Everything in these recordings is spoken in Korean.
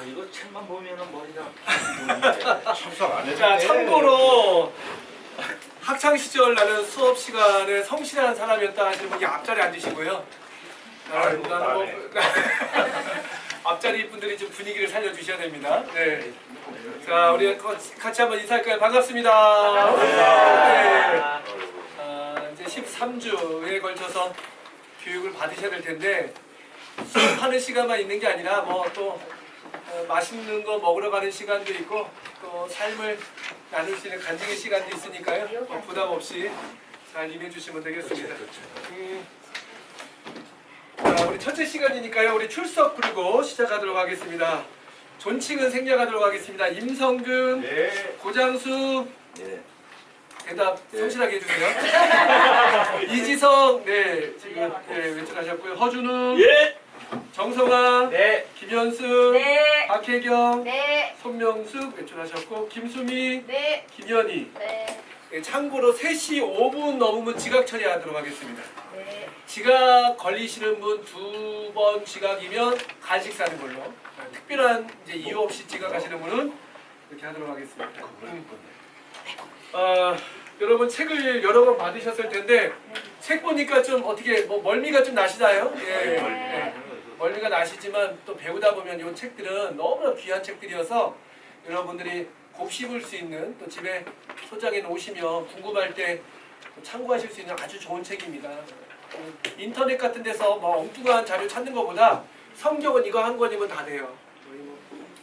이거 책만 보면은 머리가 참석 안 해도 자, 참고로 학창 시절 나는 수업 시간에 성실한 사람이었다 하시는 분이 앞자리에 앉으시고요. 아이고, 나는 뭐 나네. 앞자리 분들이 좀 분위기를 살려주셔야 됩니다. 네. 자, 우리 같이 한번 인사할까요? 반갑습니다. 네. 이제 13주에 걸쳐서 교육을 받으셔야 될 텐데 수업하는 시간만 있는 게 아니라 뭐 또 맛있는 거 먹으러 가는 시간도 있고 또 삶을 나눌 수 있는 간증의 시간도 있으니까요. 뭐 부담 없이 잘 임해 주시면 되겠습니다. 자, 우리 첫째 시간이니까요. 우리 출석 부르고 시작하도록 하겠습니다. 존칭은 생략하도록 하겠습니다. 임성근, 네. 고장수, 예. 대답 성실하게 해주세요. 이지성, 네, 지금 외출하셨고요. 허준웅, 예. 정성아, 네. 김현수, 네. 박혜경, 네. 손명숙 외출하셨고 김수미, 네. 김현희. 네. 네, 참고로 3시 5분 넘으면 지각 처리하도록 하겠습니다. 네. 지각 걸리시는 분 2번 지각이면 간식 사는 걸로. 특별한 이제 이유 없이 지각하시는 분은 이렇게 하도록 하겠습니다. 여러분 책을 여러 번 받으셨을 텐데 책 보니까 좀 어떻게 뭐 멀미가 좀 나시나요? 예. 네. 멀미가 나시지만 또 배우다 보면 이 책들은 너무나 귀한 책들이어서 여러분들이 곱씹을 수 있는 또 집에 소장해 놓으시면 궁금할 때 참고하실 수 있는 아주 좋은 책입니다. 인터넷 같은 데서 뭐 엉뚱한 자료 찾는 것보다 성경은 이거 한 권이면 다 돼요.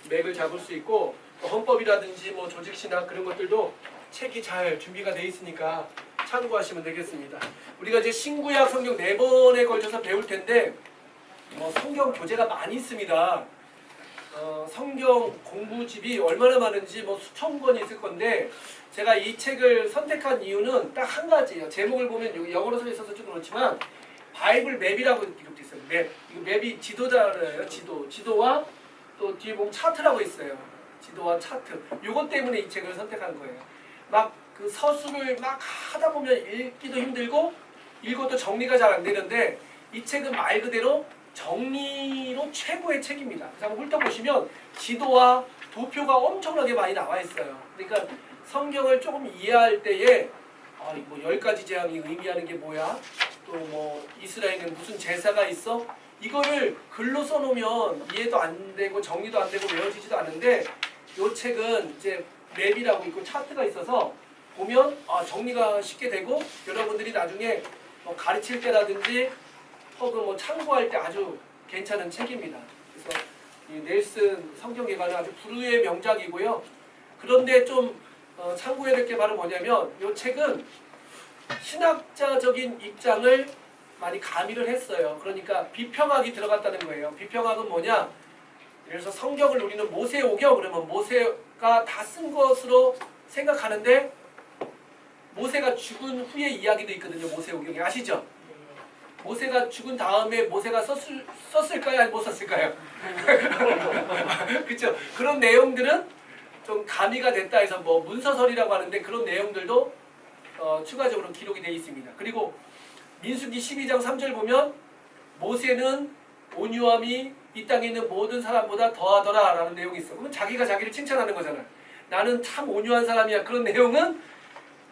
맥을 잡을 수 있고 헌법이라든지 뭐 조직신학 그런 것들도 책이 잘 준비가 돼 있으니까 참고하시면 되겠습니다. 우리가 이제 신구약 성경 4번에 걸쳐서 배울 텐데 성경 교재가 많이 있습니다. 성경 공부집이 얼마나 많은지 수천 권이 있을 건데 제가 이 책을 선택한 이유는 딱 한 가지예요. 제목을 보면 여기 영어로 써 있어서 좀 그렇지만 바이블 맵이라고 기록돼 있어요. 맵. 이거 맵이 지도자예요. 지도와 또 뒤에 보면 차트라고 있어요. 지도와 차트. 요것 때문에 이 책을 선택한 거예요. 막 그 서술을 막 하다 보면 읽기도 힘들고 읽어도 정리가 잘 안 되는데 이 책은 말 그대로 정리로 최고의 책입니다. 그래서 한번 훑어보시면 지도와 도표가 엄청나게 많이 나와 있어요. 그러니까 성경을 조금 이해할 때에 뭐 10가지 재앙이 의미하는 게 뭐야? 또 뭐 이스라엘은 무슨 제사가 있어? 이거를 글로 써놓으면 이해도 안 되고 정리도 안 되고 외워지지도 않는데 이 책은 이제 맵이라고 있고 차트가 있어서 보면 정리가 쉽게 되고 여러분들이 나중에 뭐 가르칠 때라든지 혹은 뭐 참고할 때 아주 괜찮은 책입니다. 그래서 이 넬슨 성경개관은 아주 불후의 명작이고요. 그런데 좀 참고해야 될 게 바로 뭐냐면 이 책은 신학자적인 입장을 많이 가미를 했어요. 그러니까 비평학이 들어갔다는 거예요. 비평학은 뭐냐? 그래서 성경을 우리는 모세오경 그러면 모세가 다 쓴 것으로 생각하는데 모세가 죽은 후의 이야기도 있거든요. 모세오경이 아시죠? 모세가 죽은 다음에 모세가 썼을까요? 아니 못 썼을까요? 그렇죠. 그런 내용들은 좀 가미가 됐다 해서 뭐 문서설이라고 하는데 그런 내용들도 추가적으로 기록이 되어 있습니다. 그리고 민수기 12장 3절 보면 모세는 온유함이 이 땅에 있는 모든 사람보다 더하더라 라는 내용이 있어. 그러면 자기가 자기를 칭찬하는 거잖아요. 나는 참 온유한 사람이야. 그런 내용은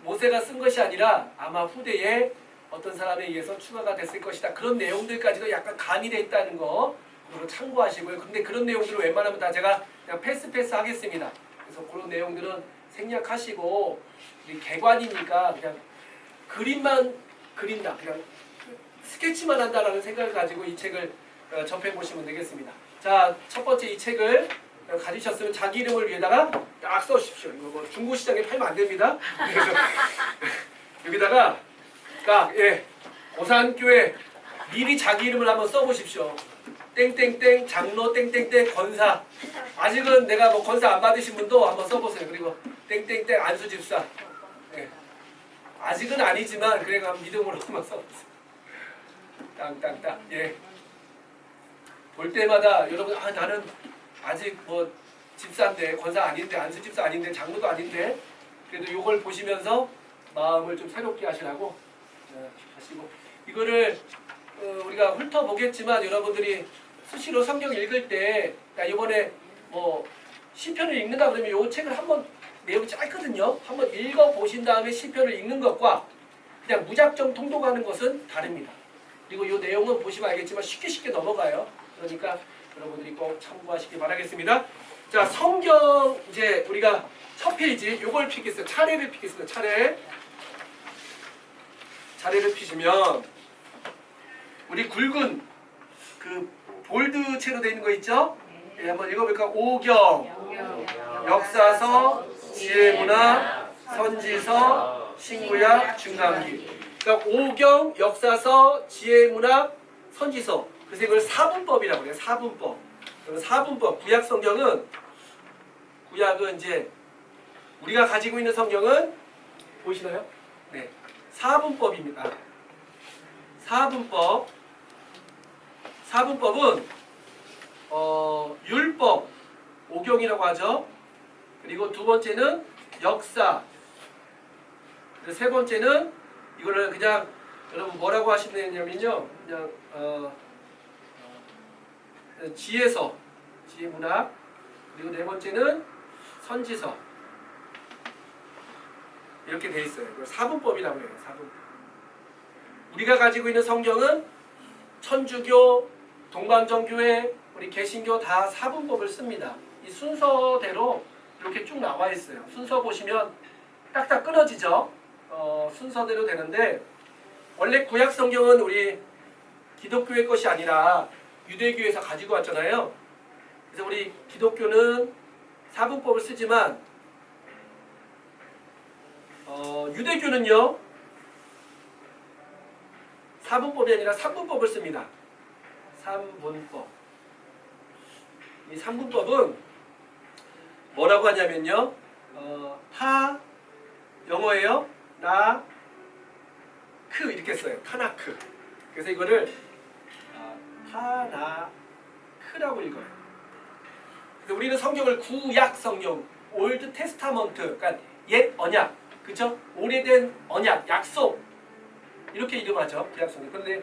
모세가 쓴 것이 아니라 아마 후대에 어떤 사람에 의해서 추가가 됐을 것이다. 그런 내용들까지도 약간 가미되어 있다는 거 참고하시고요. 근데 그런 내용들을 웬만하면 다 제가 그냥 패스 하겠습니다. 그래서 그런 내용들은 생략하시고 개관이니까 그냥 그림만 그린다. 그냥 스케치만 한다라는 생각을 가지고 이 책을 접해보시면 되겠습니다. 자, 첫 번째 이 책을 가지셨으면 자기 이름을 위에다가 딱 써주십시오. 이거 뭐 중고시장에 팔면 안 됩니다. 그래서 여기다가 고산교회 미리 자기 이름을 한번 써보십시오. 땡땡땡 장로 땡땡땡 권사. 아직은 내가 뭐 권사 안 받으신 분도 한번 써보세요. 그리고 땡땡땡 안수집사. 예. 아직은 아니지만 그래가 한번 믿음으로 한번 써보세요. 땅땅땅. 예. 볼 때마다 여러분 나는 아직 뭐 집사인데 권사 아닌데 안수집사 아닌데 장로도 아닌데 그래도 이걸 보시면서 마음을 좀 새롭게 하시라고 하시고 이거를 우리가 훑어보겠지만 여러분들이 수시로 성경 읽을 때 이번에 뭐 시편을 읽는다 그러면 이 책을 한번 내용이 짧거든요. 한번 읽어 보신 다음에 시편을 읽는 것과 그냥 무작정 통독하는 것은 다릅니다. 그리고 이 내용은 보시면 알겠지만 쉽게 넘어가요. 그러니까 여러분들이 꼭 참고하시기 바라겠습니다. 자, 성경 이제 우리가 첫 페이지 요걸 픽했어요. 차례를 픽했어요. 차례를 피시면 우리 굵은 그 볼드체로 되어 있는 거 있죠? 네, 한번 읽어볼까? 오경, 역사서, 지혜문학, 선지서, 신구약, 중간기. 그러니까 오경, 역사서, 지혜문학, 선지서. 그래서 이걸 사분법이라고 해요. 사분법. 그러면 사분법. 구약 성경은 구약은 이제 우리가 가지고 있는 성경은 보이시나요? 네, 사분법입니다. 사분법은 율법, 오경이라고 하죠. 그리고 두 번째는 역사. 세 번째는 이거를 그냥 여러분 뭐라고 하시냐면요, 그냥 지혜서, 지혜문학. 그리고 네 번째는 선지서. 이렇게 돼 있어요. 이걸 사분법이라고 해요. 사분법. 우리가 가지고 있는 성경은 천주교, 동방정교회, 우리 개신교 다 사분법을 씁니다. 이 순서대로 이렇게 쭉 나와 있어요. 순서 보시면 딱딱 끊어지죠. 순서대로 되는데 원래 구약 성경은 우리 기독교의 것이 아니라 유대교에서 가지고 왔잖아요. 그래서 우리 기독교는 사분법을 쓰지만 유대교는요 사분법이 아니라 삼분법을 씁니다. 삼분법. 이 삼분법은 뭐라고 하냐면요, 타 영어예요. 나 크 이렇게 써요. 타나크. 그래서 이거를 타나크라고 읽어요. 그래서 우리는 성경을 구약 성경, 올드 테스타먼트, 그러니까 옛 언약, 그렇죠? 오래된 언약, 약속 이렇게 이름하죠. 구약 성경. 그런데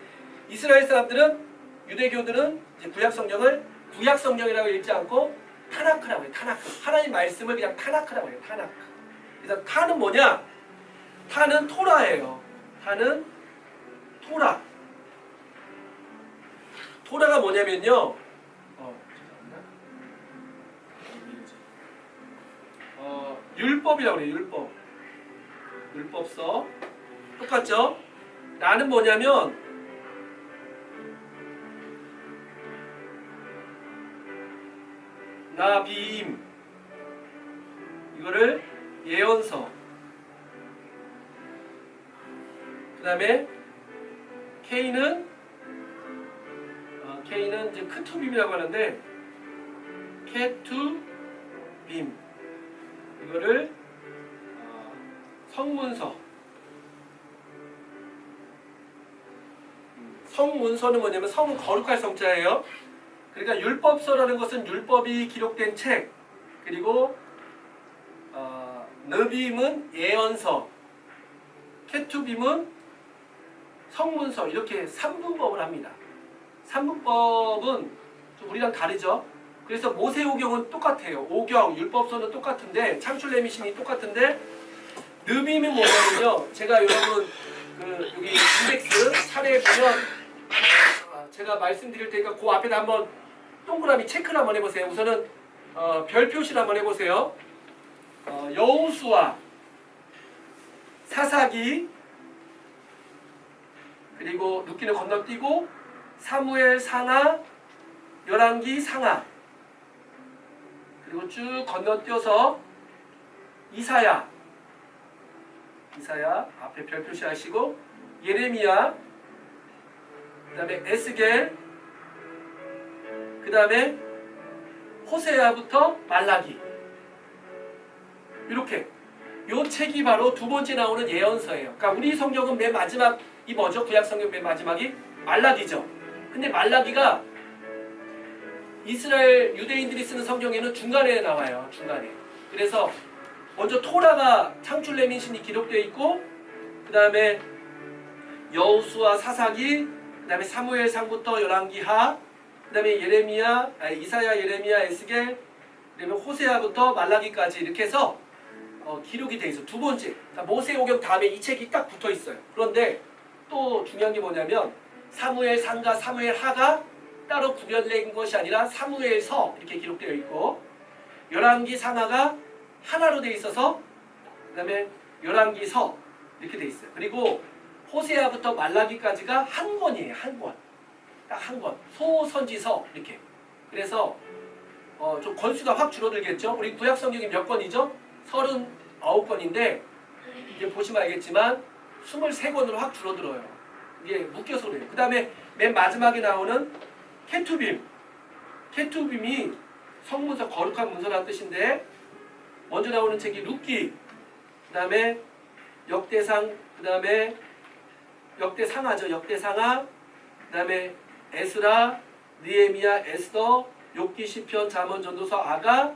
이스라엘 사람들은, 유대교들은 이제 구약 성경을 구약 성경이라고 읽지 않고 타나크라고 해요. 타나크. 하나님 말씀을 그냥 타나크라고 해요. 타나크. 그래서 타는 뭐냐? 타는 토라예요. 타는 토라. 토라가 뭐냐면요. 율법이라고 그래요. 율법. 율법서. 똑같죠? 나는 뭐냐면 나비임. 이거를 예언서. 그 다음에 K는 이제 크투빔이라고 하는데 케투빔. 이거를 성문서. 성문서는 뭐냐면 성은 거룩할 성자예요. 그러니까 율법서라는 것은 율법이 기록된 책. 그리고 느빔은 예언서. 케투빔은 성문서. 이렇게 3분법을 합니다. 3분법은 좀 우리랑 다르죠. 그래서 모세오경은 똑같아요. 오경, 율법서는 똑같은데, 창출레미신이 똑같은데, 느빔이 뭐냐면요, 제가 여러분 여기 인덱스 차례에 보면 제가 말씀드릴 테니까 그 앞에다 한번 동그라미 체크를 한번 해보세요. 우선은 별 표시를 한번 해보세요. 여호수아, 사사기, 그리고 룻기는 건너뛰고 사무엘 상하, 열왕기 상하, 그리고 쭉 건너뛰어서 이사야 앞에 별 표시하시고, 예레미야, 그 다음에 에스겔, 그 다음에 호세아부터 말라기. 이렇게 요 책이 바로 두 번째 나오는 예언서예요. 그러니까 우리 성경은 맨 마지막이 뭐죠? 구약 성경 맨 마지막이 말라기죠. 근데 말라기가 이스라엘 유대인들이 쓰는 성경에는 중간에 나와요. 중간에. 그래서 먼저 토라가 창출레민신이 기록되어 있고, 그 다음에 여호수아, 사사기, 그 다음에 사무엘상부터 열왕기하, 그 다음에 이사야, 예레미야, 에스겔, 그다음에 호세아부터 말라기까지 이렇게 해서 기록이 돼 있어. 두 번째, 그러니까 모세오경 다음에 이 책이 딱 붙어 있어요. 그런데 또 중요한 게 뭐냐면 사무엘 상가, 사무엘 하가 따로 구별된 것이 아니라 사무엘서 이렇게 기록되어 있고 열왕기 상하가 하나로 돼 있어서 그다음에 열왕기서 이렇게 돼 있어요. 그리고 호세아부터 말라기까지가 한 권이에요. 한 권. 딱 한 권. 소선지서 이렇게. 그래서 좀 권수가 확 줄어들겠죠. 우리 구약 성경이 몇 권이죠? 39권인데 이제 보시면 알겠지만 23권으로 확 줄어들어요. 이게 묶여서 그래요. 그 다음에 맨 마지막에 나오는 케투빔. 케투빔이 성문서, 거룩한 문서라는 뜻인데 먼저 나오는 책이 룻기, 그 다음에 역대상, 그 다음에 역대상하죠. 역대상하, 그 다음에 에스라, 느헤미야, 에스더, 욥기, 시편, 잠언, 전도서, 아가,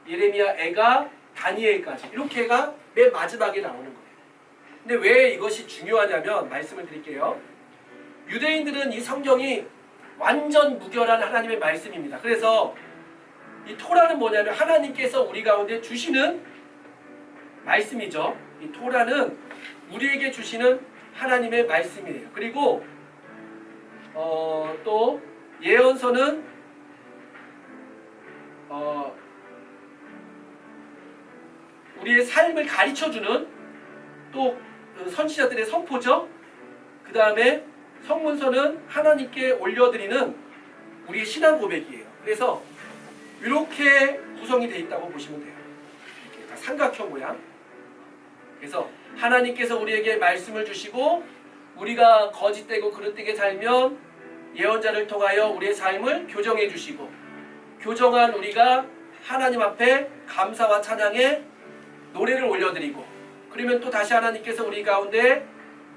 예레미야, 에가, 다니엘까지 이렇게가 맨 마지막에 나오는 거예요. 근데 왜 이것이 중요하냐면 말씀을 드릴게요. 유대인들은 이 성경이 완전 무결한 하나님의 말씀입니다. 그래서 이 토라는 뭐냐면 하나님께서 우리 가운데 주시는 말씀이죠. 이 토라는 우리에게 주시는 하나님의 말씀이에요. 그리고 또 예언서는 우리의 삶을 가르쳐주는 또 선지자들의 선포죠. 그 다음에 성문서는 하나님께 올려드리는 우리의 신앙 고백이에요. 그래서 이렇게 구성이 되어 있다고 보시면 돼요. 이렇게 삼각형 모양. 그래서 하나님께서 우리에게 말씀을 주시고 우리가 거짓되고 그릇되게 살면 예언자를 통하여 우리의 삶을 교정해 주시고 교정한 우리가 하나님 앞에 감사와 찬양의 노래를 올려드리고 그러면 또 다시 하나님께서 우리 가운데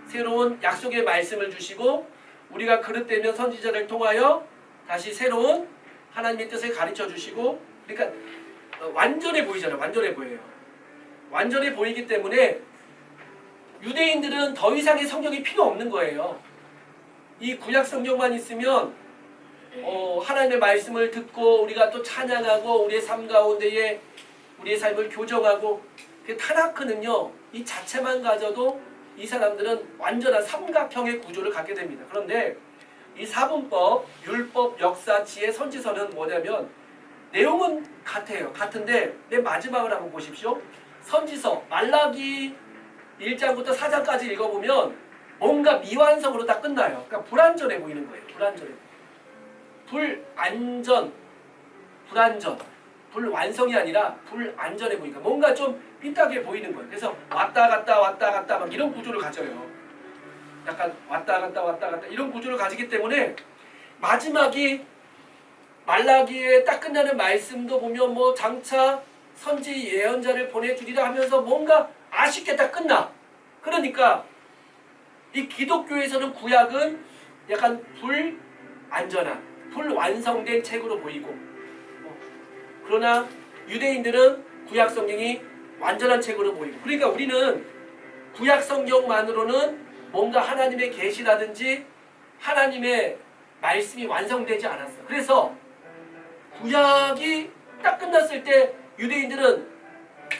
새로운 약속의 말씀을 주시고 우리가 그릇되면 선지자를 통하여 다시 새로운 하나님의 뜻을 가르쳐 주시고 그러니까 완전해 보이잖아요. 완전해 보여요. 완전해 보이기 때문에 유대인들은 더 이상의 성경이 필요 없는 거예요. 이 구약 성경만 있으면 하나님의 말씀을 듣고 우리가 또 찬양하고 우리의 삶 가운데에 우리의 삶을 교정하고 타나크는요 이 자체만 가져도 이 사람들은 완전한 삼각형의 구조를 갖게 됩니다. 그런데 이 사분법, 율법, 역사, 지혜, 선지서는 뭐냐면 내용은 같아요. 같은데 맨 마지막을 한번 보십시오. 선지서 말라기 1장부터 4장까지 읽어보면 뭔가 미완성으로 다 끝나요. 그러니까 불완전해 보이는 거예요. 불완전해. 불안전, 불완전. 불완성이 아니라 불안전해 보니까 뭔가 좀 삐딱해 보이는 거예요. 그래서 왔다 갔다 왔다 갔다 막 이런 구조를 가져요. 약간 왔다 갔다 왔다 갔다 이런 구조를 가지기 때문에 마지막이 말라기에 딱 끝나는 말씀도 보면 뭐 장차 선지 예언자를 보내주리라 하면서 뭔가 아쉽게 딱 끝나. 그러니까 이 기독교에서는 구약은 약간 불안전한 불완성된 책으로 보이고 그러나 유대인들은 구약 성경이 완전한 책으로 보이고 그러니까 우리는 구약 성경만으로는 뭔가 하나님의 계시라든지 하나님의 말씀이 완성되지 않았어. 그래서 구약이 딱 끝났을 때 유대인들은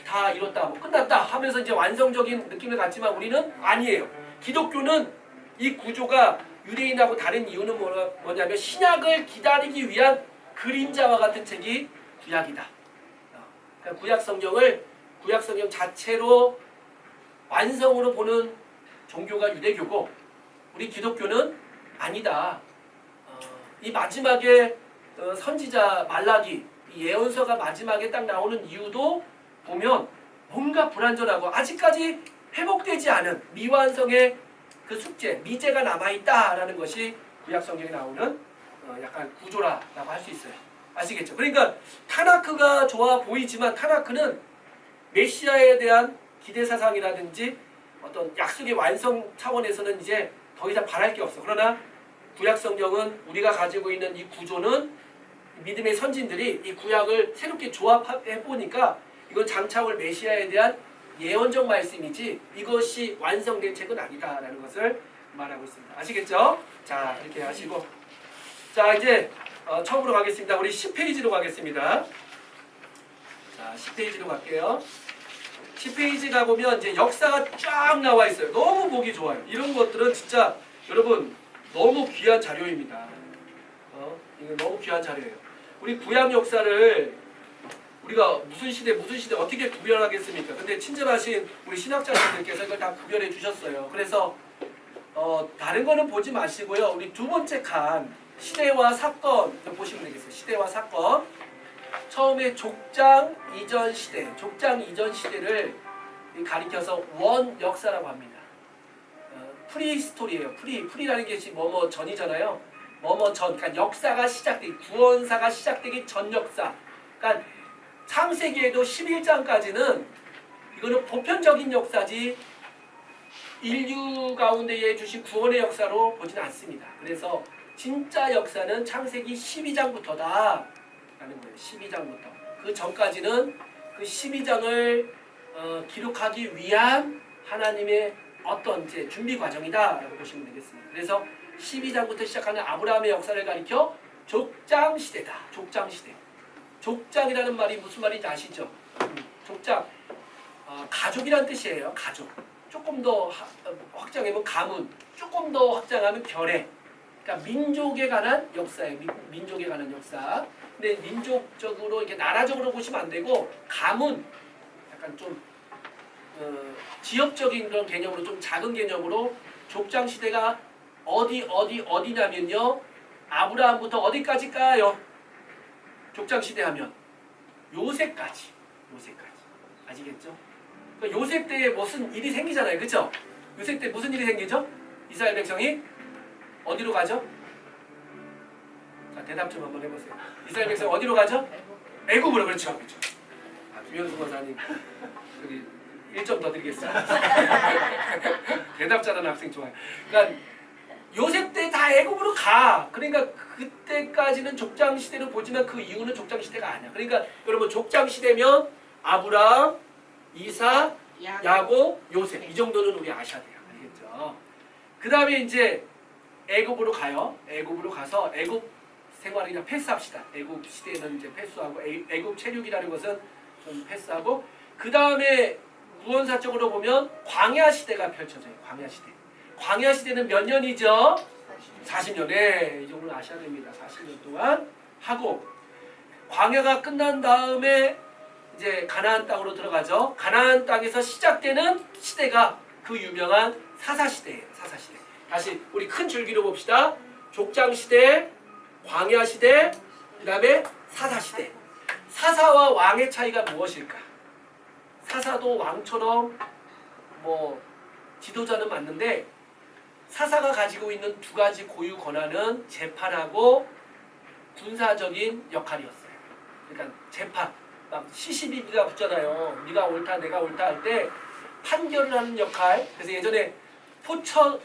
다 이뤘다, 뭐 끝났다 하면서 이제 완성적인 느낌을 갖지만 우리는 아니에요. 기독교는 이 구조가 유대인하고 다른 이유는 뭐냐면 신약을 기다리기 위한 그림자와 같은 책이 구약이다. 그러니까 구약 성경 자체로 완성으로 보는 종교가 유대교고 우리 기독교는 아니다. 이 마지막에 선지자 말라기 이 예언서가 마지막에 딱 나오는 이유도 보면 뭔가 불완전하고 아직까지 회복되지 않은 미완성의 그 숙제, 미제가 남아있다라는 것이 구약 성경에 나오는 약간 구조라고 할 수 있어요. 아시겠죠? 그러니까 타나크가 좋아 보이지만 타나크는 메시아에 대한 기대사상이라든지 어떤 약속의 완성 차원에서는 이제 더 이상 바랄 게 없어. 그러나 구약 성경은 우리가 가지고 있는 이 구조는 믿음의 선진들이 이 구약을 새롭게 조합해 보니까 이건 장차 올 메시아에 대한 예언적 말씀이지 이것이 완성된 책은 아니다라는 것을 말하고 있습니다. 아시겠죠? 자, 이렇게 하시고 자, 이제 처음으로 가겠습니다. 우리 10페이지로 가겠습니다. 자, 10페이지로 갈게요. 10페이지 가보면 이제 역사가 쫙 나와 있어요. 너무 보기 좋아요. 이런 것들은 진짜 여러분 너무 귀한 자료입니다. 이거 너무 귀한 자료예요. 우리 구약 역사를 우리가 무슨 시대 어떻게 구별하겠습니까? 근데 친절하신 우리 신학자분들께서 이걸 다 구별해 주셨어요. 그래서 다른 거는 보지 마시고요. 우리 두 번째 칸 시대와 사건 보시면 되겠어요. 시대와 사건. 처음에 족장 이전 시대를 가리켜서 원 역사라고 합니다. 프리스토리예요. 프리라는 게 지금 뭐뭐 전이잖아요. 뭐뭐 전, 그러니까 역사가 시작되기, 구원사가 시작되기 전 역사. 그러니까 창세기에도 11장까지는 이거는 보편적인 역사지 인류 가운데에 주신 구원의 역사로 보지는 않습니다. 그래서 진짜 역사는 창세기 12장부터다 라는 거예요. 12장부터. 그 전까지는 그 12장을 기록하기 위한 하나님의 어떤 이제 준비 과정이다 라고 보시면 되겠습니다. 그래서 12장부터 시작하는 아브라함의 역사를 가리켜 족장시대다. 족장시대. 족장이라는 말이 무슨 말인지 아시죠? 족장. 가족이란 뜻이에요. 가족. 조금 더 확장하면 가문. 조금 더 확장하면 결례. 그러니까 민족에 관한 역사예요. 민족에 관한 역사. 근데 민족적으로 이렇게 나라적으로 보시면 안 되고 가문. 약간 좀 지역적인 그런 개념으로 좀 작은 개념으로 족장 시대가 어디냐면요. 아브라함부터 어디까지일까요? 족장 시대 하면 요셉까지. 아시겠죠? 그러니까 요셉 때에 무슨 일이 생기잖아요. 그렇죠? 요셉 때 무슨 일이 생기죠? 이스라엘 백성이 어디로 가죠? 자, 대답 좀 한번 해보세요. 이스라엘 백성 어디로 가죠? 애굽으로. 그렇죠. 김현수 권사님 여기 1점 더 드리겠습니다. 대답 잘하는 학생 좋아요. 그러니까 요셉 때 다 애굽으로 가. 그러니까 그때까지는 족장 시대로 보지만 그 이후는 족장 시대가 아니야. 그러니까 여러분 족장 시대면 아브라함, 이삭, 야곱, 요셉 이 정도는 우리 아셔야 돼요. 알겠죠? 그 다음에 이제 애굽으로 가요. 애굽으로 가서 애굽 생활을 그냥 패스합시다. 애굽 시대는 이제 패스하고 애굽 체육이라는 것은 좀 패스하고 그 다음에 구원사적으로 보면 광야 시대가 펼쳐져요. 광야 시대. 광야 시대는 몇 년이죠? 40년. 네, 이 정도는 아셔야 됩니다. 40년 동안 하고 광야가 끝난 다음에 이제 가나안 땅으로 들어가죠. 가나안 땅에서 시작되는 시대가 그 유명한 사사시대예요. 사사시대. 다시 우리 큰 줄기로 봅시다. 족장시대, 광야시대, 그 다음에 사사시대. 사사와 왕의 차이가 무엇일까? 사사도 왕처럼 뭐 지도자는 맞는데 사사가 가지고 있는 두 가지 고유 권한은 재판하고 군사적인 역할이었어요. 그러니까 재판, 막 시시비비가 붙잖아요. 네가 옳다, 내가 옳다 할 때 판결을 하는 역할. 그래서 예전에 포청천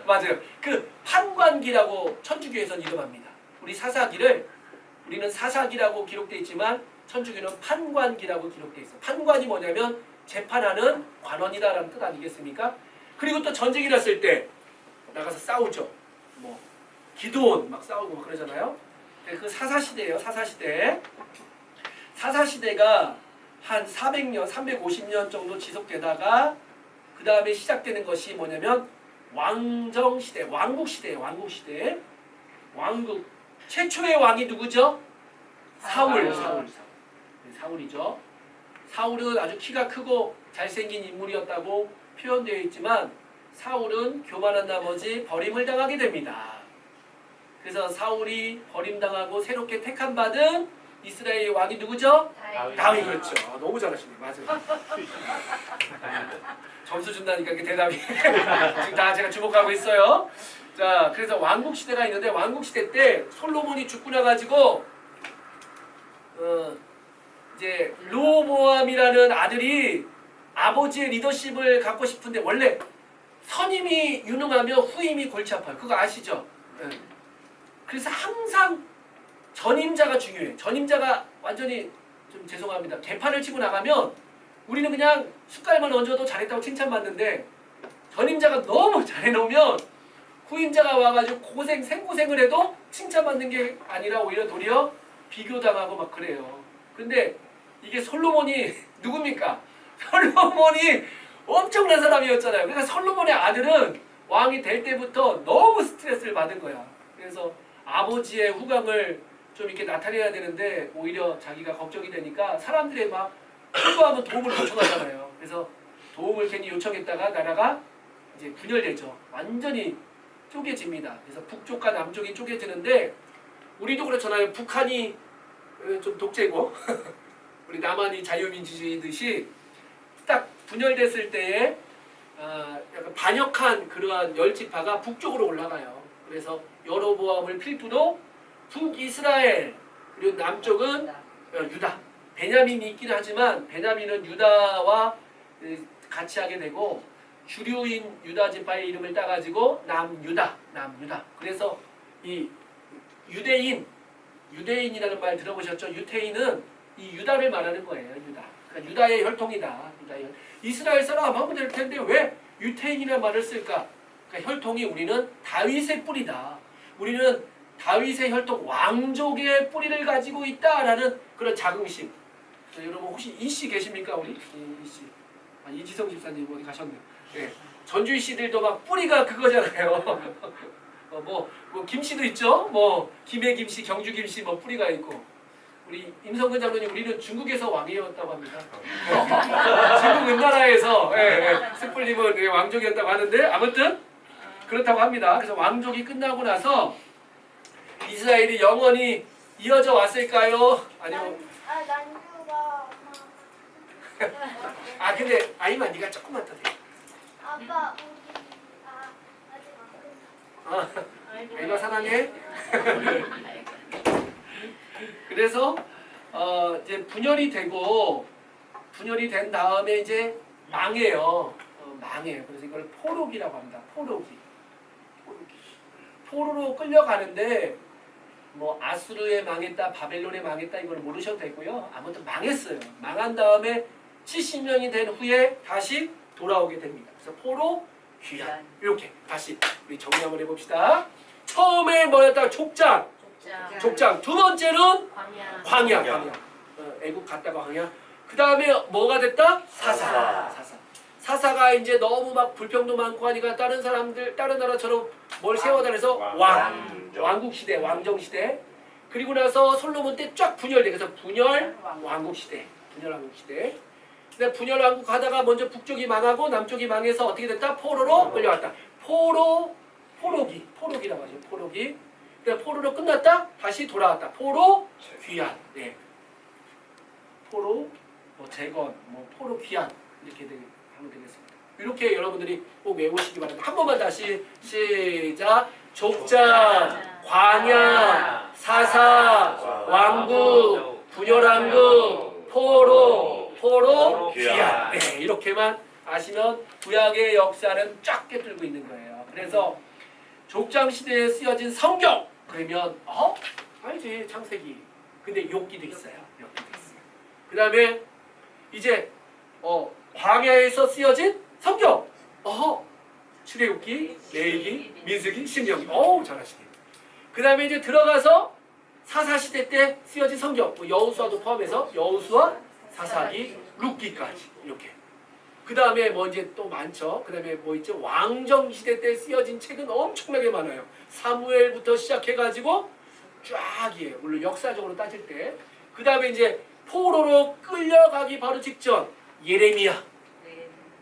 맞아요. 그 판관기라고 천주교에서는 이름합니다. 우리는 사사기라고 기록되어 있지만 천주교는 판관기라고 기록되어 있어요. 판관이 뭐냐면 재판하는 관원이다라는 뜻 아니겠습니까? 그리고 또 전쟁이 났을 때 나가서 싸우죠. 뭐 기도원 막 싸우고 막 그러잖아요. 그 사사시대예요. 사사시대. 사사시대가 한 400년, 350년 정도 지속되다가 그 다음에 시작되는 것이 뭐냐면 왕정시대, 왕국시대예요. 왕국시대. 왕국. 최초의 왕이 누구죠? 사울이죠. 사울은 아주 키가 크고 잘생긴 인물이었다고 표현되어 있지만 사울은 교만한 나머지 버림을 당하게 됩니다. 그래서 사울이 버림당하고 새롭게 택함받은 이스라엘의 왕이 누구죠? 다윗. 그렇죠. 너무 잘하시네. 맞아요. 점수 준다니까 그 대답이 지금 다 제가 주목하고 있어요. 자, 그래서 왕국 시대가 있는데 왕국 시대 때 솔로몬이 죽고 나가지고 이제 르호보암이라는 아들이 아버지의 리더십을 갖고 싶은데 원래 선임이 유능하면 후임이 골치 아파요. 그거 아시죠? 네. 그래서 항상 전임자가 중요해요. 전임자가 완전히 좀 죄송합니다. 개판을 치고 나가면 우리는 그냥 숟갈만 얹어도 잘했다고 칭찬받는데 전임자가 너무 잘해놓으면 후임자가 와가지고 생고생을 해도 칭찬받는 게 아니라 오히려 도리어 비교당하고 막 그래요. 근데 이게 솔로몬이 누굽니까? 솔로몬이 엄청난 사람이었잖아요. 그러니까 솔로몬의 아들은 왕이 될 때부터 너무 스트레스를 받은 거야. 그래서 아버지의 후광을 좀 이렇게 나타내야 되는데 오히려 자기가 걱정이 되니까 사람들의 막 필요하면 도움을 요청하잖아요. 그래서 도움을 괜히 요청했다가 나라가 이제 분열되죠. 완전히 쪼개집니다. 그래서 북쪽과 남쪽이 쪼개지는데 우리도 그렇잖아요. 북한이 좀 독재고 우리 남한이 자유민주주의듯이 딱 분열됐을 때에 약간 반역한 그러한 열지파가 북쪽으로 올라가요. 그래서 여로보암을 필두로 북이스라엘 그리고 남쪽은 유다. 베냐민이 있긴 하지만 베냐민은 유다와 같이 하게 되고 주류인 유다 지파의 이름을 따가지고 남유다. 그래서 이 유대인이라는 말 들어보셨죠? 유태인은 이 유다를 말하는 거예요. 유다. 그러니까 유다의 혈통이다. 이스라엘 사람 하면 될 텐데 왜 유태인이라는 말을 쓸까? 그러니까 혈통이 우리는 다윗의 뿌리다. 우리는 다윗의 혈통 왕족의 뿌리를 가지고 있다라는 그런 자긍심. 여러분 혹시 이씨 계십니까? 우리 이씨. 이지성 집사님 어디 가셨네요. 네. 전주희 씨들도 막 뿌리가 그거잖아요. 뭐 김씨도 있죠. 뭐 김해 김씨, 경주 김씨 뭐 뿌리가 있고. 우리 임성근 장로님 우리는 중국에서 왕이었다고 합니다. 중국 은나라에서 스플님은 왕족이었다고 하는데 아무튼 그렇다고 합니다. 그래서 왕족이 끝나고 나서 이스라엘이 영원히 이어져 왔을까요? 아니면 난주가 엄마. 근데 아이만 네가 조금만 더 돼. 아빠 우리 아직 안 끝났어. 아이가 사랑해. 그래서 이제 분열이 된 다음에 이제 망해요. 망해요. 그래서 이걸 포로기라고 합니다. 포로로 끌려가는데 뭐 아수르에 망했다, 바벨론에 망했다 이걸 모르셔도 되고요. 아무튼 망했어요. 망한 다음에 70년이 된 후에 다시 돌아오게 됩니다. 그래서 포로 귀환 이렇게 다시 우리 정리 한번 해봅시다. 처음에 뭐였다? 족장. 두 번째는 광야. 애국 갔다가 광야. 그 다음에 뭐가 됐다? 사사가 이제 너무 막 불평도 많고 하니까 다른 사람들 다른 나라처럼 뭘 세워달래서 왕국 시대, 왕정 시대. 그리고 나서 솔로몬 때 쫙 분열돼. 그래서 분열 왕국 시대. 근데 분열 왕국 가다가 먼저 북쪽이 망하고 남쪽이 망해서 어떻게 됐다? 포로로 끌려왔다. 포로기라고 하죠. 포로기. 그러니까 포로로 끝났다. 다시 돌아왔다. 포로 귀환. 네. 포로 재건, 포로 귀환 이렇게 하면 되겠습니다. 이렇게 여러분들이 꼭 외우시기 바랍니다. 한 번만 다시 시작. 족장, 광야, 사사, 왕국, 분열왕국, 포로 귀환. 네, 이렇게만 아시면 구약의 역사는 쫙 꿰뚫고 있는 거예요. 그래서 족장 시대에 쓰여진 성경 그러면 알지 창세기. 근데 욥기도 있어요. 그 다음에 이제 광야에서 쓰여진 성경. 출애굽기, 레위기, 민수기, 신명기. 잘하시네. 그 다음에 이제 들어가서 사사시대 때 쓰여진 성경. 여호수아도 포함해서 여호수아, 사사기, 룻기까지 이렇게. 그 다음에 이제 또 많죠. 그 다음에 있죠? 왕정시대 때 쓰여진 책은 엄청나게 많아요. 사무엘부터 시작해가지고 쫙이에요. 물론 역사적으로 따질 때. 그 다음에 이제 포로로 끌려가기 바로 직전 예레미야.